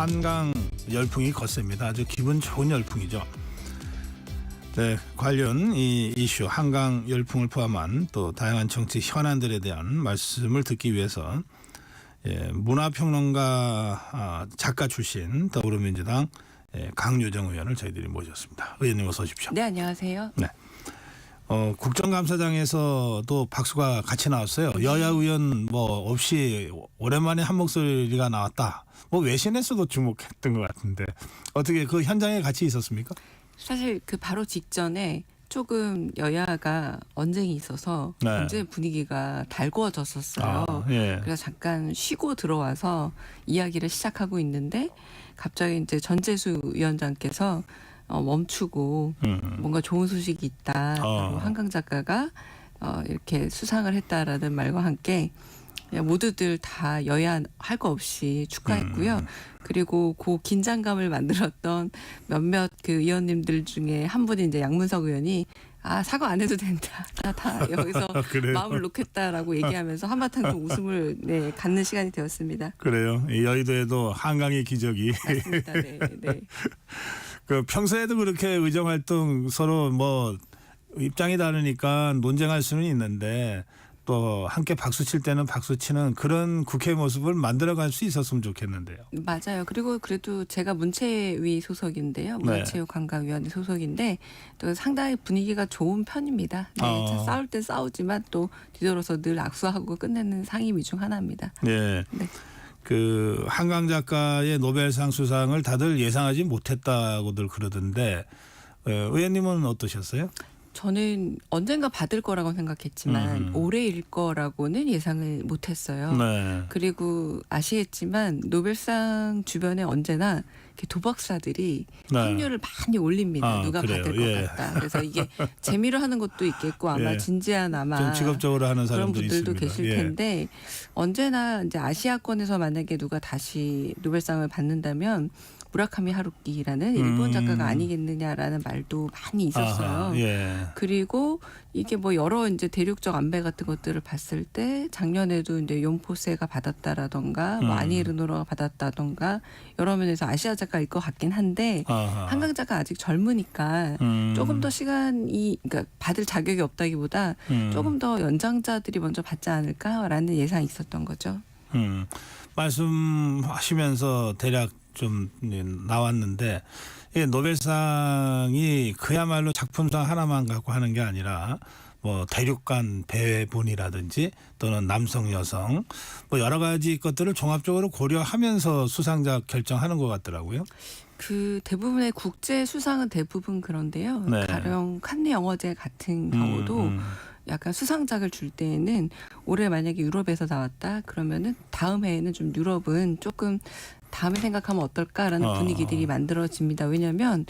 한강 열풍이 거셉니다. 아주 기분 좋은 열풍이죠. 네, 관련 이 이슈 한강 열풍을 포함한 또 다양한 정치 현안들에 대한 말씀을 듣기 위해서 문화평론가 작가 출신 더불어민주당 강유정 의원을 저희들이 모셨습니다. 의원님 어서 오십시오. 네, 안녕하세요. 네. 국정감사장에서도 박수가 같이 나왔어요. 여야 의원 뭐 없이 오랜만에 한 목소리가 나왔다. 뭐 외신에서도 주목했던 것 같은데 어떻게 그 현장에 같이 있었습니까? 사실 그 바로 직전에 조금 여야가 언쟁이 있어서 네. 굉장히 분위기가 달구어졌었어요. 예. 그래서 잠깐 쉬고 들어와서 이야기를 시작하고 있는데 갑자기 이제 전재수 위원장께서 멈추고 뭔가 좋은 소식이 있다. 그리고 한강 작가가 이렇게 수상을 했다라는 말과 함께 모두들 다 여야 할 거 없이 축하했고요. 그리고 그 긴장감을 만들었던 몇몇 그 의원님들 중에 한 분이 이제 양문석 의원이 사과 안 해도 된다. 나 다 여기서 마음을 놓겠다라고 얘기하면서 한바탕 좀 웃음을 갖는 시간이 되었습니다. 그래요. 여의도에도 한강의 기적이. 맞습니다. 네, 네. 그 평소에도 그렇게 의정 활동 서로 뭐 입장이 다르니까 논쟁할 수는 있는데 또 함께 박수 칠 때는 박수 치는 그런 국회 모습을 만들어갈 수 있었으면 좋겠는데요. 맞아요. 그리고 그래도 제가 문체위 소속인데요. 문화체육관광위원회 소속인데 또 상당히 분위기가 좋은 편입니다. 네, 싸울 때 싸우지만 또 뒤돌아서 늘 악수하고 끝내는 상임위 중 하나입니다. 네. 네. 그 한강 작가의 노벨상 수상을 다들 예상하지 못했다고들 그러던데 의원님은 어떠셨어요? 저는 언젠가 받을 거라고 생각했지만 올해일 거라고는 예상을 못했어요. 네. 그리고 아시겠지만 노벨상 주변에 언제나 이렇게 도박사들이 확률을 많이 올립니다. 누가 그래요. 받을 것 같다. 그래서 이게 재미로 하는 것도 있겠고 아마 진지한 좀 직업적으로 하는 그런 사람들이 분들도 있습니다. 계실 텐데 언제나 이제 아시아권에서 만약에 누가 다시 노벨상을 받는다면 무라카미 하루키라는 일본 작가가 아니겠느냐라는 말도 많이 있었어요. 그리고 이게 뭐 여러 이제 대륙적 안배 같은 것들을 봤을 때 작년에도 이제 용포세가 받았다라던가 뭐 아니에르노라가 받았다던가 여러 면에서 아시아 작가일 것 같긴 한데 한강 작가 아직 젊으니까 조금 더 시간이 그러니까 받을 자격이 없다기보다 조금 더 연장자들이 먼저 받지 않을까라는 예상이 있었던 거죠. 말씀하시면서 대략 좀 나왔는데 노벨상이 그야말로 작품상 하나만 갖고 하는 게 아니라 뭐 대륙 간 배분이라든지 또는 남성 여성 뭐 여러 가지 것들을 종합적으로 고려하면서 수상자 결정하는 것 같더라고요. 그 대부분의 국제 수상은 대부분 그런데요. 네. 가령 칸네 영화제 같은 경우도 약간 수상작을 줄 때에는 올해 만약에 유럽에서 나왔다 그러면은 다음 해에는 좀 유럽은 조금 다음에 생각하면 어떨까라는 분위기들이 만들어집니다. 왜냐하면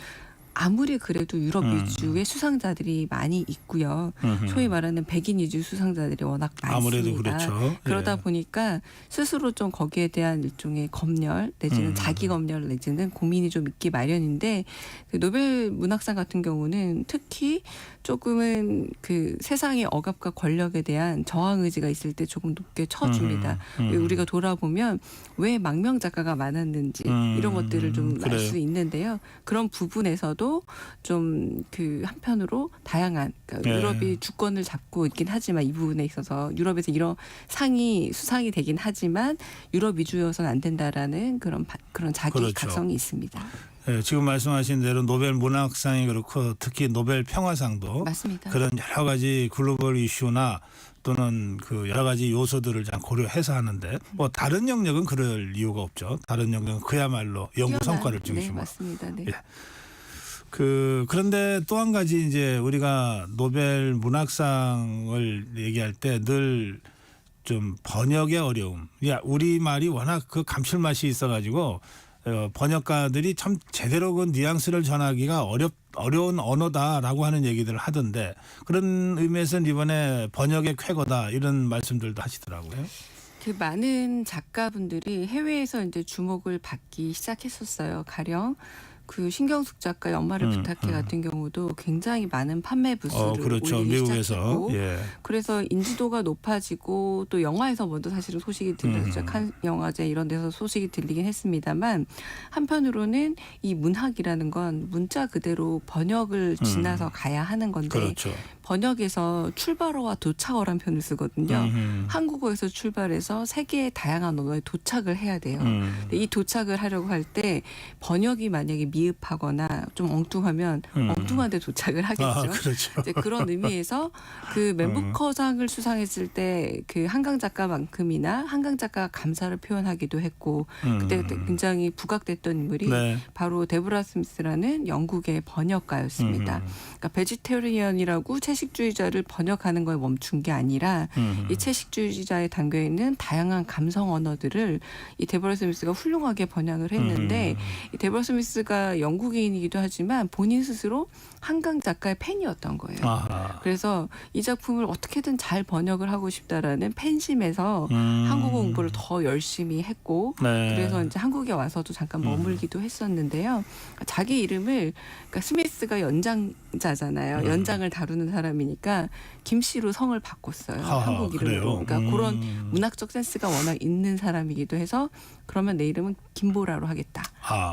아무리 그래도 유럽 위주의 수상자들이 많이 있고요. 소위 말하는 백인 위주 수상자들이 워낙 많습니다. 아무래도 그렇죠. 그러다 보니까 스스로 좀 거기에 대한 일종의 검열 내지는 자기 검열 내지는 고민이 좀 있기 마련인데 그 노벨 문학상 같은 경우는 특히 조금은 그 세상의 억압과 권력에 대한 저항 의지가 있을 때 조금 높게 쳐줍니다. 우리가 돌아보면 왜 망명 작가가 많았는지 이런 것들을 좀 알 수 있는데요. 그런 부분에서도 좀 그 한편으로 다양한 그러니까 유럽이 주권을 잡고 있긴 하지만 이 부분에 있어서 유럽에서 이런 수상이 되긴 하지만 유럽 위주여서는 안 된다라는 그런 자기 각성이 있습니다. 네, 지금 말씀하신 대로 노벨 문학상이 그렇고 특히 노벨 평화상도 맞습니다. 그런 여러 가지 글로벌 이슈나 또는 그 여러 가지 요소들을 잘 고려해서 하는데 뭐 다른 영역은 그럴 이유가 없죠. 다른 영역은 그야말로 연구 성과를 중심으로. 네, 맞습니다. 네. 그런데 또 한 가지 이제 우리가 노벨 문학상을 얘기할 때 늘 좀 번역의 어려움. 우리 말이 워낙 그 감칠맛이 있어가지고 번역가들이 참 제대로 그 뉘앙스를 전하기가 어려운 언어다라고 하는 얘기들을 하던데 그런 의미에서는 이번에 번역의 쾌거다 이런 말씀들도 하시더라고요. 그 많은 작가분들이 해외에서 이제 주목을 받기 시작했었어요. 가령 그 신경숙 작가의 엄마를 부탁해 같은 경우도 굉장히 많은 판매 부수를 그렇죠. 올리기 미국에서. 시작했고 예. 그래서 인지도가 높아지고 또 영화에서 먼저 사실은 소식이 들렸죠. 칸 영화제 이런 데서 소식이 들리긴 했습니다만 한편으로는 이 문학이라는 건 문자 그대로 번역을 지나서 가야 하는 건데 그렇죠. 번역에서 출발어와 도착어란 표현을 쓰거든요. 한국어에서 출발해서 세계의 다양한 언어에 도착을 해야 돼요. 근데 이 도착을 하려고 할 때 번역이 만약에 미흡하거나 좀 엉뚱하면 엉뚱한데 도착을 하겠죠. 그렇죠. 이제 그런 의미에서 그 맨부커상을 수상했을 때 그 한강 작가만큼이나 한강 작가가 감사를 표현하기도 했고 그때 굉장히 부각됐던 인물이 네. 바로 데보라 스미스라는 영국의 번역가였습니다. 그러니까 베지테리언이라고 채식주의자를 번역하는 거에 멈춘 게 아니라 이 채식주의자에 담겨 있는 다양한 감성 언어들을 이 데보라 스미스가 훌륭하게 번역을 했는데 이 데보라 스미스가 영국인이기도 하지만 본인 스스로 한강 작가의 팬이었던 거예요. 아하. 그래서 이 작품을 어떻게든 잘 번역을 하고 싶다라는 팬심에서 한국어 공부를 더 열심히 했고 네. 그래서 이제 한국에 와서도 잠깐 머물기도 했었는데요. 자기 이름을 그러니까 스미스가 연장자잖아요. 연장을 다루는 사람이니까 김 씨로 성을 바꿨어요. 하하, 한국 이름으로. 그래요? 그러니까 그런 문학적 센스가 워낙 있는 사람이기도 해서 그러면 내 이름은 김보라로 하겠다.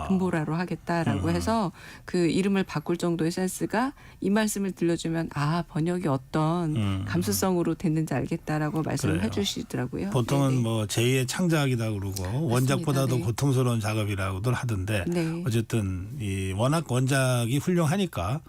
금보라로 하겠다라고 해서 그 이름을 바꿀 정도의 센스가 이 말씀을 들려주면 번역이 어떤 감수성으로 됐는지 알겠다라고 말씀을 그래요. 해주시더라고요. 보통은 네네. 뭐 제2의 창작이다 그러고 원작보다도 네. 고통스러운 작업이라고들 하던데 네. 어쨌든 이 워낙 원작이 훌륭하니까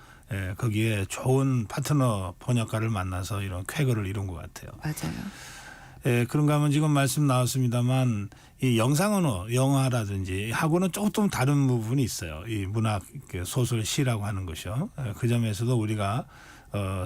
거기에 좋은 파트너 번역가를 만나서 이런 쾌거를 이룬 것 같아요. 맞아요. 그런가 하면 지금 말씀 나왔습니다만 이 영상 언어, 영화라든지 하고는 조금 다른 부분이 있어요. 이 문학, 소설, 시라고 하는 것이요. 그 점에서도 우리가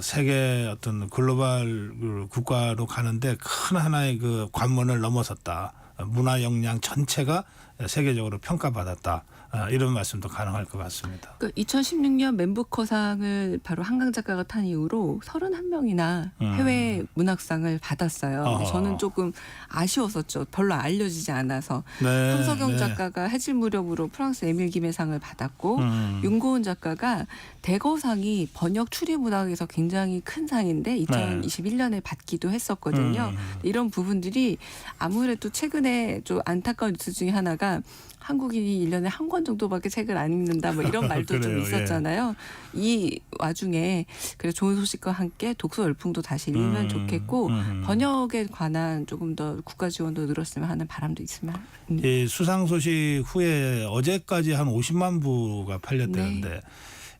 세계 어떤 글로벌 국가로 가는데 큰 하나의 그 관문을 넘어섰다. 문화 역량 전체가 세계적으로 평가받았다. 이런 말씀도 가능할 것 같습니다. 그 2016년 맨부커상을 바로 한강 작가가 탄 이후로 31명이나 해외 문학상을 받았어요. 저는 조금 아쉬웠었죠. 별로 알려지지 않아서. 네, 황석영 네. 작가가 해질 무렵으로 프랑스 에밀 김해상을 받았고 윤고은 작가가 대거상이 번역 추리 문학에서 굉장히 큰 상인데 2021년에 받기도 했었거든요. 이런 부분들이 아무래도 최근에 좀 안타까운 뉴스 중에 하나가 한국인이 1년에 한 권 정도밖에 책을 안 읽는다 뭐 이런 말도 좀 그래요, 있었잖아요. 이 와중에 그래 좋은 소식과 함께 독서 열풍도 다시 일면 좋겠고 번역에 관한 조금 더 국가 지원도 늘었으면 하는 바람도 있으면. 이 수상 소식 후에 어제까지 한 50만 부가 팔렸다는데 네.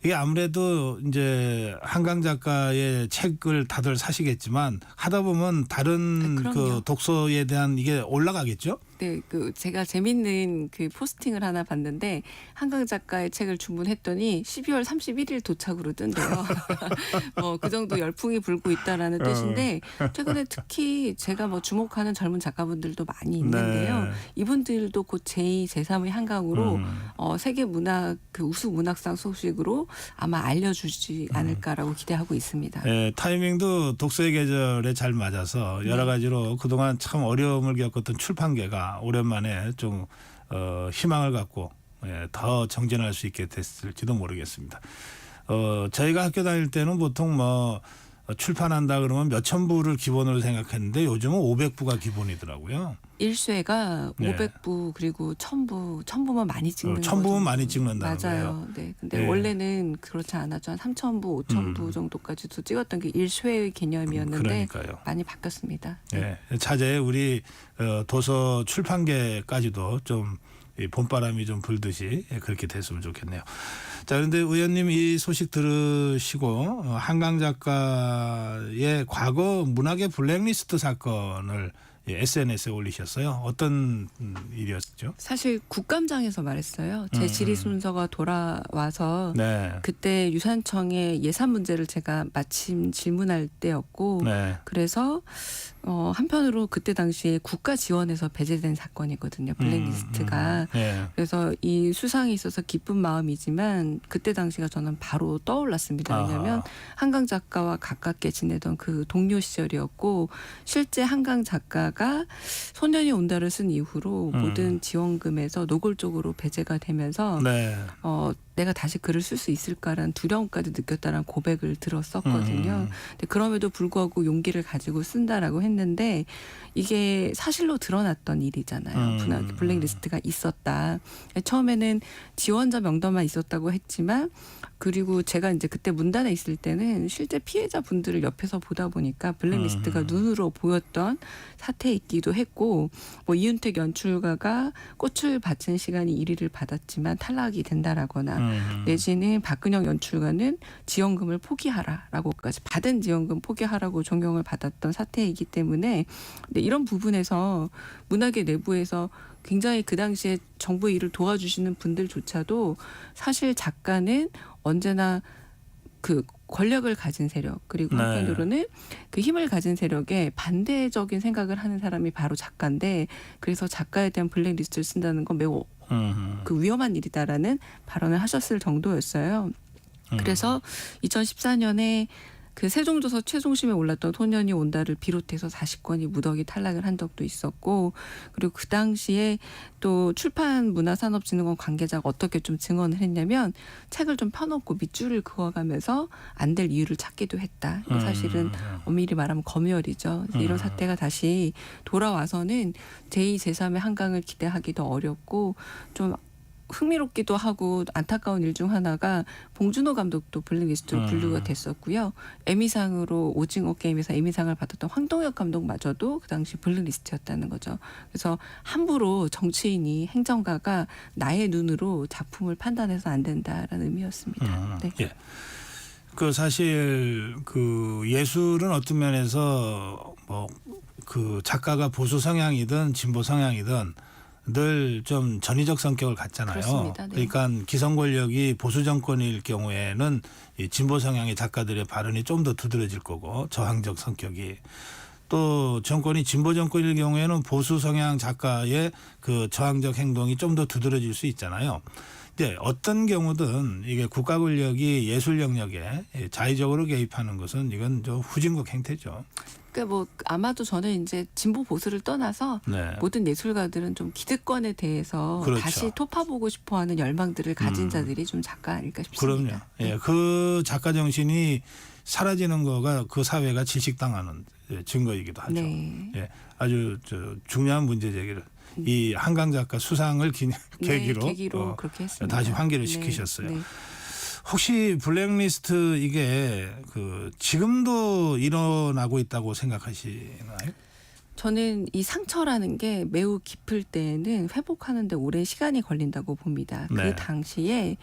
이게 아무래도 이제 한강 작가의 책을 다들 사시겠지만 하다 보면 다른 그럼요. 그 독서에 대한 이게 올라가겠죠? 네, 그 제가 재밌는 그 포스팅을 하나 봤는데 한강 작가의 책을 주문했더니 12월 31일 도착으로 뜬대요. 뭐 그 정도 열풍이 불고 있다라는 뜻인데 최근에 특히 제가 뭐 주목하는 젊은 작가분들도 많이 있는데요. 네. 이분들도 곧 제2, 제3의 한강으로 세계 문학 그 우수 문학상 소식으로 아마 알려주지 않을까라고 기대하고 있습니다. 타이밍도 독서의 계절에 잘 맞아서 여러 가지로 그동안 참 어려움을 겪었던 출판계가 오랜만에 좀 희망을 갖고 더 정진할 수 있게 됐을지도 모르겠습니다. 저희가 학교 다닐 때는 보통 뭐 출판한다 그러면 몇천 부를 기본으로 생각했는데 요즘은 500부가 기본이더라고요. 1쇄가 네. 500부 그리고 1000부만 많이 찍는 1000부면 많이 찍는다는 맞아요. 거예요. 네. 근데 네. 원래는 그렇지 않았죠. 한 3000부, 5000부 정도까지도 찍었던 게 1쇄의 개념이었는데 그러니까요. 많이 바뀌었습니다. 차제에 우리 도서 출판계까지도 좀 이 봄바람이 좀 불듯이 그렇게 됐으면 좋겠네요. 자, 그런데 의원님 이 소식 들으시고 한강 작가의 과거 문학의 블랙리스트 사건을 SNS에 올리셨어요. 어떤 일이었죠? 사실 국감장에서 말했어요. 제 질의 순서가 돌아와서 네. 그때 유산청의 예산 문제를 제가 마침 질문할 때였고 네. 그래서 한편으로 그때 당시에 국가 지원에서 배제된 사건이거든요. 블랙리스트가. 네. 그래서 이 수상에 있어서 기쁜 마음이지만 그때 당시가 저는 바로 떠올랐습니다. 왜냐하면 한강 작가와 가깝게 지내던 그 동료 시절이었고 실제 한강 작가가 소년이 온다를 쓴 이후로 모든 지원금에서 노골적으로 배제가 되면서 네. 내가 다시 글을 쓸 수 있을까라는 두려움까지 느꼈다는 고백을 들었었거든요. 근데 그럼에도 불구하고 용기를 가지고 쓴다라고 했는데 이게 사실로 드러났던 일이잖아요. 블랙리스트가 있었다. 처음에는 지원자 명단만 있었다고 했지만 그리고 제가 이제 그때 문단에 있을 때는 실제 피해자 분들을 옆에서 보다 보니까 블랙리스트가 눈으로 보였던 사태이기도 했고 뭐 이윤택 연출가가 꽃을 바친 시간이 1위를 받았지만 탈락이 된다라거나 내지는 박근영 연출가는 지원금을 포기하라라고까지 받은 지원금 포기하라고 종용을 받았던 사태이기 때문에 근데 이런 부분에서 문학계 내부에서 굉장히 그 당시에 정부의 일을 도와주시는 분들조차도 사실 작가는 언제나 그 권력을 가진 세력 그리고 네. 한편으로는 그 힘을 가진 세력에 반대적인 생각을 하는 사람이 바로 작가인데 그래서 작가에 대한 블랙리스트를 쓴다는 건 매우 그 위험한 일이다라는 발언을 하셨을 정도였어요. 그래서 2014년에 그 세종조서 최종심에 올랐던 소년이 온다를 비롯해서 40건이 무더기 탈락을 한 적도 있었고 그리고 그 당시에 또 출판문화산업진흥원 관계자가 어떻게 좀 증언을 했냐면 책을 좀 펴놓고 밑줄을 그어가면서 안 될 이유를 찾기도 했다. 이거 사실은 엄밀히 말하면 검열이죠. 이런 사태가 다시 돌아와서는 제2, 제3의 한강을 기대하기도 어렵고 좀 흥미롭기도 하고 안타까운 일 중 하나가 봉준호 감독도 블랙리스트로 분류가 됐었고요. 에미상으로 오징어 게임에서 에미상을 받았던 황동혁 감독마저도 그 당시 블랙리스트였다는 거죠. 그래서 함부로 정치인이 행정가가 나의 눈으로 작품을 판단해서 안 된다라는 의미였습니다. 네. 예. 그 사실 그 예술은 어떤 면에서 뭐 그 작가가 보수 성향이든 진보 성향이든 늘 좀 전위적 성격을 갖잖아요. 그렇습니다. 네. 그러니까 기성 권력이 보수 정권일 경우에는 이 진보 성향의 작가들의 발언이 좀 더 두드러질 거고 저항적 성격이 또 정권이 진보 정권일 경우에는 보수 성향 작가의 그 저항적 행동이 좀 더 두드러질 수 있잖아요. 이제 어떤 경우든 이게 국가 권력이 예술 영역에 자의적으로 개입하는 것은 이건 저 후진국 행태죠. 그러니까 뭐 아마도 저는 이제 진보 보수를 떠나서 네. 모든 예술가들은 좀 기득권에 대해서 그렇죠. 다시 토파보고 싶어하는 열망들을 가진 자들이 좀 작가 아닐까 싶습니다. 그럼요. 예, 그 작가 정신이 사라지는 거가 그 사회가 질식당하는 증거이기도 하죠. 네. 예, 아주 중요한 문제 제기를 이 한강 작가 수상을 계기로, 계기로 그렇게 했습니다. 다시 환기를 네. 시키셨어요. 네. 혹시 블랙리스트 이게 그 지금도 일어나고 있다고 생각하시나요? 저는 이 상처라는 게 매우 깊을 때에는 회복하는데 오랜 시간이 걸린다고 봅니다. 네. 그 당시에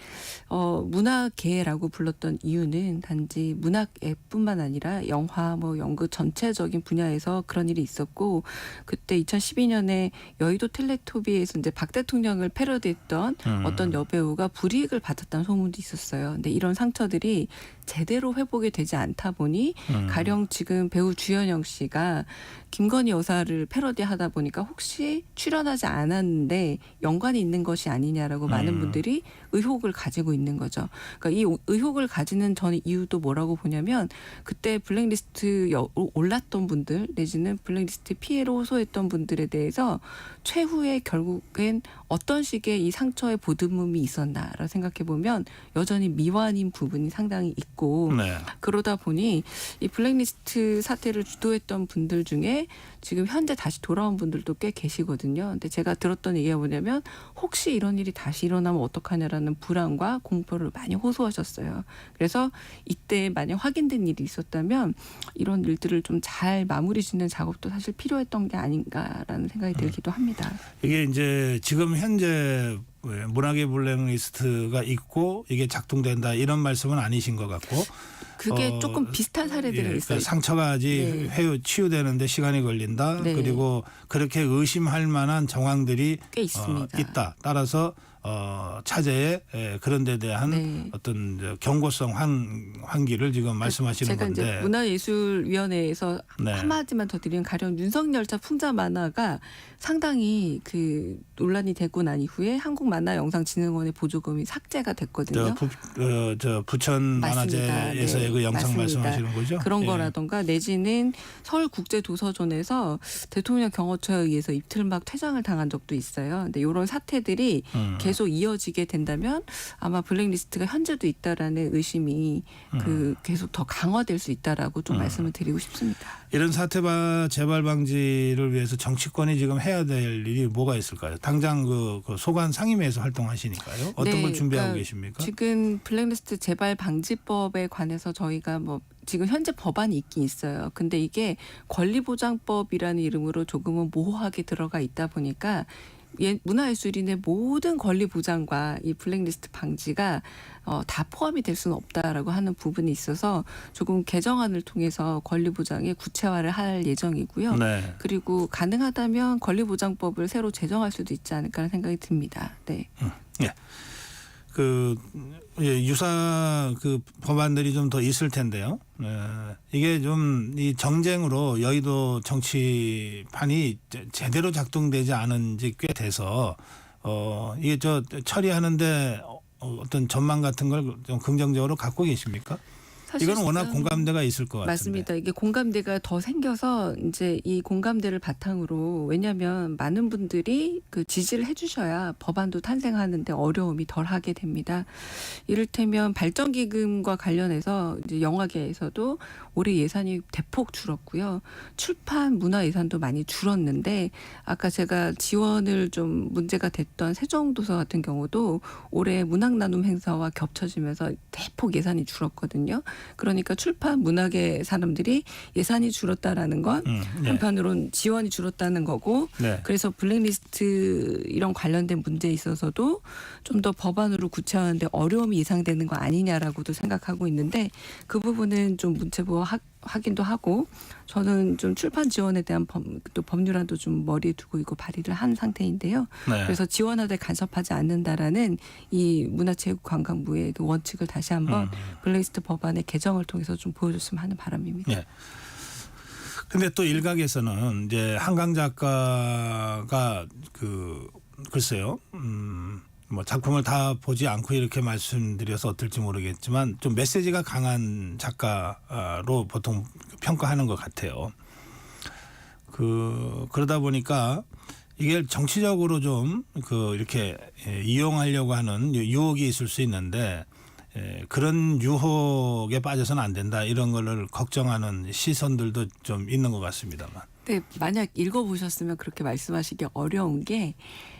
문화계라고 불렀던 이유는 단지 문학뿐만 아니라 영화, 뭐 연극 전체적인 분야에서 그런 일이 있었고 그때 2012년에 여의도 텔레토비에서 이제 박 대통령을 패러디했던 어떤 여배우가 불이익을 받았다는 소문도 있었어요. 근데 이런 상처들이 제대로 회복이 되지 않다 보니 가령 지금 배우 주현영 씨가 김건희 여사를 패러디하다 보니까 혹시 출연하지 않았는데 연관이 있는 것이 아니냐라고 많은 분들이 의혹을 가지고 있는 거죠. 그러니까 이 의혹을 가지는 저는 이유도 뭐라고 보냐면 그때 블랙리스트 올랐던 분들 내지는 블랙리스트 피해로 호소했던 분들에 대해서 최후에 결국엔 어떤 식의 이 상처의 보듬음이 있었나라고 생각해 보면 여전히 미완인 부분이 상당히 있고 네. 그러다 보니 이 블랙리스트 사태를 주도했던 분들 중에 지금 현재 다시 돌아온 분들도 꽤 계시거든요. 근데 제가 들었던 얘기가 뭐냐면 혹시 이런 일이 다시 일어나면 어떡하냐라는 불안과 공포를 많이 호소하셨어요. 그래서 이때 만약 확인된 일이 있었다면 이런 일들을 좀 잘 마무리 짓는 작업도 사실 필요했던 게 아닌가라는 생각이 들기도 합니다. 이게 이제 지금 현재 문학의 블랙리스트가 있고 이게 작동된다 이런 말씀은 아니신 것 같고 그게 조금 비슷한 사례들이 있어요. 상처가 아직 치유되는데 시간이 걸린다. 네. 그리고 그렇게 의심할 만한 정황들이 꽤 있습니다. 있다. 따라서 차제에 그런 데 대한 어떤 경고성 환기를 지금 말씀하시는 제가 건데. 이제 문화예술위원회에서 네. 한마디만 더 드리면 가령 윤석열차 풍자 만화가 상당히 그 논란이 되고 난 이후에 한국만화영상진흥원의 보조금이 삭제가 됐거든요. 저 부천 만화제에서의 그 영상 맞습니다. 말씀하시는 거죠? 그런 거라던가 내지는 서울국제도서전에서 대통령 경호처에 의해서 이틀막 퇴장을 당한 적도 있어요. 근데 이런 사태들이 계속 이어지게 된다면 아마 블랙리스트가 현재도 있다라는 의심이 계속 더 강화될 수 있다라고 좀 말씀을 드리고 싶습니다. 이런 사태 재발 방지를 위해서 정치권이 지금 해야 될 일이 뭐가 있을까요? 당장 그 소관 상임위에서 활동하시니까요. 어떤 네, 걸 준비하고 그러니까 계십니까? 지금 블랙리스트 재발 방지법에 관해서 저희가 뭐 지금 현재 법안이 있긴 있어요. 근데 이게 권리보장법이라는 이름으로 조금은 모호하게 들어가 있다 보니까 문화예술인의 모든 권리 보장과 이 블랙리스트 방지가 다 포함이 될 수는 없다라고 하는 부분이 있어서 조금 개정안을 통해서 권리 보장의 구체화를 할 예정이고요. 네. 그리고 가능하다면 권리 보장법을 새로 제정할 수도 있지 않을까 하는 생각이 듭니다. 네. 예. 유사 법안들이 좀 더 있을 텐데요. 이게 좀 이 정쟁으로 여의도 정치판이 제대로 작동되지 않은 지 꽤 돼서 이게 처리하는데 어떤 전망 같은 걸 좀 긍정적으로 갖고 계십니까? 이건 워낙 공감대가 있을 것 같은데. 맞습니다. 이게 공감대가 더 생겨서 이제 이 공감대를 바탕으로 왜냐하면 많은 분들이 그 지지를 해주셔야 법안도 탄생하는데 어려움이 덜하게 됩니다. 이를테면 발전기금과 관련해서 이제 영화계에서도 올해 예산이 대폭 줄었고요. 출판 문화 예산도 많이 줄었는데 아까 제가 지원을 좀 문제가 됐던 세종도서 같은 경우도 올해 문학나눔 행사와 겹쳐지면서 대폭 예산이 줄었거든요. 그러니까 출판 문학의 사람들이 예산이 줄었다라는 건 한편으로는 지원이 줄었다는 거고 네. 그래서 블랙리스트 이런 관련된 문제에 있어서도 좀 더 법안으로 구체화하는데 어려움이 예상되는 거 아니냐라고도 생각하고 있는데 그 부분은 좀 문체부 확인도 하고 저는 좀 출판 지원에 대한 또 법률안도 좀 머리에 두고 있고 발의를 한 상태인데요. 네. 그래서 지원하되 간섭하지 않는다라는 이 문화체육관광부의 그 원칙을 다시 한번 블랙리스트 법안의 개정을 통해서 좀 보여줬으면 하는 바람입니다. 예. 근데 또 일각에서는 이제 한강 작가가 글쎄요. 뭐 작품을 다 보지 않고 이렇게 말씀드려서 어떨지 모르겠지만 좀 메시지가 강한 작가로 보통 평가하는 것 같아요. 그러다 보니까 이게 정치적으로 좀 이렇게 이용하려고 하는 유혹이 있을 수 있는데 그런 유혹에 빠져서는 안 된다 이런 거를 걱정하는 시선들도 좀 있는 것 같습니다만. 네, 만약 읽어보셨으면 그렇게 말씀하시기 어려운 게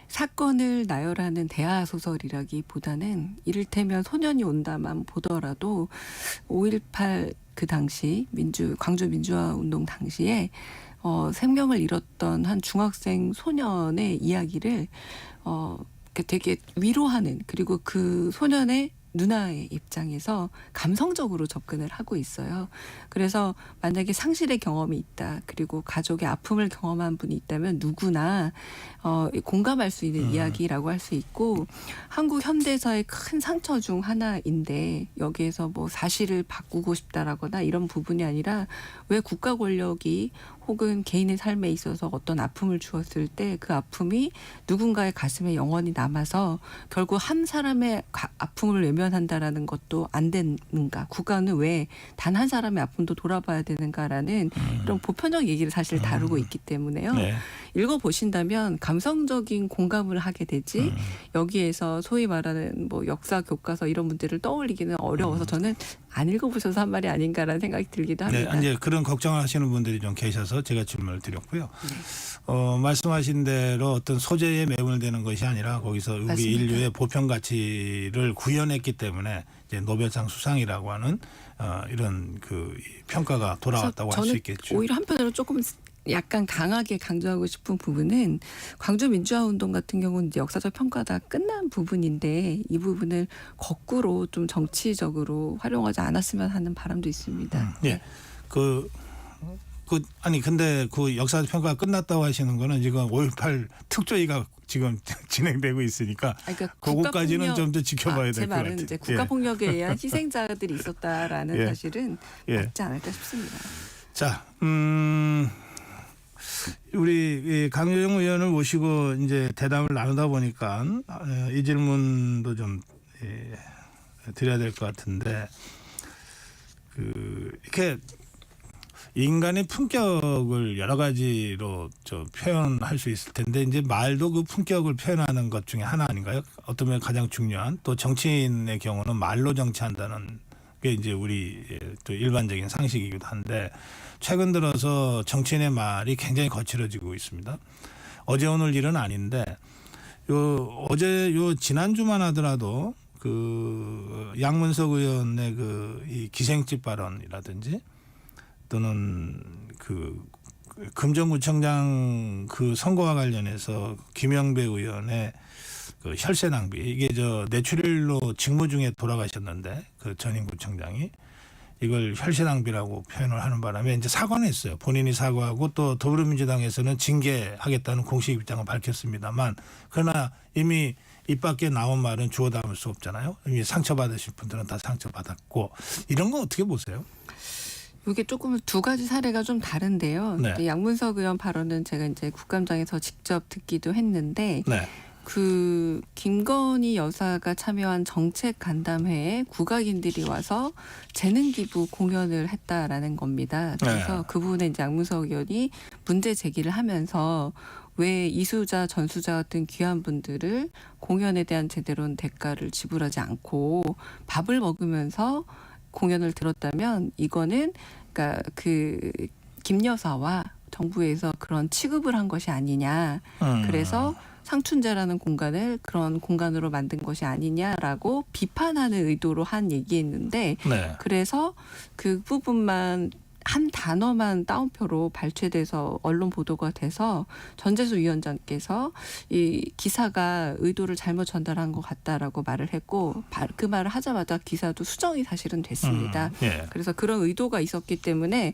사건을 나열하는 대하 소설이라기보다는 이를테면 소년이 온다만 보더라도 5.18 그 당시 광주 민주화 운동 당시에 생명을 잃었던 한 중학생 소년의 이야기를 되게 위로하는 그리고 그 소년의 누나의 입장에서 감성적으로 접근을 하고 있어요. 그래서 만약에 상실의 경험이 있다. 그리고 가족의 아픔을 경험한 분이 있다면 누구나 공감할 수 있는 이야기라고 할 수 있고 한국 현대사의 큰 상처 중 하나인데 여기에서 뭐 사실을 바꾸고 싶다라거나 이런 부분이 아니라 왜 국가 권력이 혹은 개인의 삶에 있어서 어떤 아픔을 주었을 때 그 아픔이 누군가의 가슴에 영원히 남아서 결국 한 사람의 아픔을 외면한다라는 것도 안 되는가. 국가는 왜 단 한 사람의 아픔도 돌아봐야 되는가라는 이런 보편적 얘기를 사실 다루고 있기 때문에요. 네. 읽어보신다면 감성적인 공감을 하게 되지 여기에서 소위 말하는 뭐 역사 교과서 이런 문제를 떠올리기는 어려워서 저는 안 읽어보셔서 한 말이 아닌가라는 생각이 들기도 합니다. 네, 이제 그런 걱정을 하시는 분들이 좀 계셔서 제가 질문을 드렸고요. 말씀하신 대로 어떤 소재에 매몰되는 것이 아니라 거기서 우리 맞습니다. 인류의 보편 가치를 구현했기 때문에 이제 노벨상 수상이라고 하는 이런 평가가 돌아왔다고 할 수 있겠죠. 저는 오히려 한편으로 조금 약간 강하게 강조하고 싶은 부분은 광주 민주화 운동 같은 경우는 이제 역사적 평가가 끝난 부분인데 이 부분을 거꾸로 좀 정치적으로 활용하지 않았으면 하는 바람도 있습니다. 예. 근데 그 역사적 평가가 끝났다고 하시는 거는 지금 5.18 특조위가 지금 진행되고 있으니까 그러니까 그것까지는 좀 더 지켜봐야 될 제 것 같아요. 말은 이제 국가폭력에 의한 희생자들이 있었다라는 사실은 맞지 않을까 싶습니다. 자, 우리 강효정 의원을 모시고 이제 대담을 나누다 보니까 이 질문도 좀 드려야 될 것 같은데 이렇게 인간의 품격을 여러 가지로 표현할 수 있을 텐데 이제 말도 그 품격을 표현하는 것 중에 하나 아닌가요? 어떤 면에 가장 중요한 또 정치인의 경우는 말로 정치한다는 게 이제 우리 또 일반적인 상식이기도 한데 최근 들어서 정치인의 말이 굉장히 거칠어지고 있습니다. 어제 오늘 일은 아닌데 어제 지난주만 하더라도 그 양문석 의원의 이 기생집 발언이라든지 또는 그 금정구청장 그 선거와 관련해서 김영배 의원의 그 혈세 낭비 이게 뇌출혈로 직무 중에 돌아가셨는데 그 전임 구청장이 이걸 혈세 낭비라고 표현을 하는 바람에 이제 사과는 했어요. 본인이 사과하고 또 더불어민주당에서는 징계하겠다는 공식 입장을 밝혔습니다만 그러나 이미 입 밖에 나온 말은 주워 담을 수 없잖아요. 이미 상처받으신 분들은 다 상처받았고 이런 거 어떻게 보세요? 이게 조금 두 가지 사례가 좀 다른데요. 네. 양문석 의원 발언은 제가 이제 국감장에서 직접 듣기도 했는데 네. 그 김건희 여사가 참여한 정책 간담회에 국악인들이 와서 재능 기부 공연을 했다라는 겁니다. 그래서 네. 그 부분에 이제 양문석 의원이 문제 제기를 하면서 왜 이수자, 전수자 같은 귀한 분들을 공연에 대한 제대로는 대가를 지불하지 않고 밥을 먹으면서 공연을 들었다면 이거는 그러니까 그 김 여사와 정부에서 그런 취급을 한 것이 아니냐. 그래서 상춘제라는 공간을 그런 공간으로 만든 것이 아니냐라고 비판하는 의도로 한 얘기였는데 네. 그래서 그 부분만 한 단어만 따옴표로 발췌돼서 언론 보도가 돼서 전재수 위원장께서 이 기사가 의도를 잘못 전달한 것 같다라고 말을 했고 그 말을 하자마자 기사도 수정이 사실은 됐습니다. 예. 그래서 그런 의도가 있었기 때문에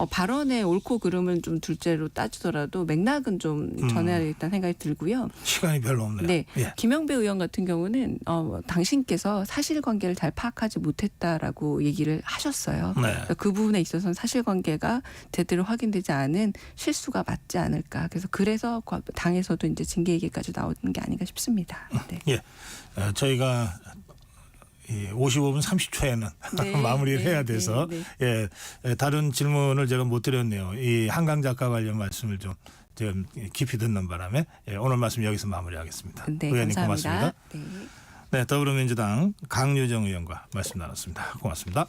발언의 옳고 그름은 좀 둘째로 따지더라도 맥락은 좀 전해야 되겠다는 생각이 들고요. 시간이 별로 없네요. 네, 예. 김영배 의원 같은 경우는 당신께서 사실관계를 잘 파악하지 못했다라고 얘기를 하셨어요. 네. 그래서 그 부분에 있어서는 사실관계가 제대로 확인되지 않은 실수가 맞지 않을까. 그래서 당에서도 이제 징계 얘기까지 나오는 게 아닌가 싶습니다. 네. 예. 저희가 55분 30초에는 네, 마무리를 네, 해야 돼서 네. 다른 질문을 제가 못 드렸네요. 이 한강 작가 관련 말씀을 좀 깊이 듣는 바람에 오늘 말씀 여기서 마무리하겠습니다. 네, 의원님 감사합니다. 고맙습니다. 네, 더불어민주당 강유정 의원과 말씀 나눴습니다. 고맙습니다.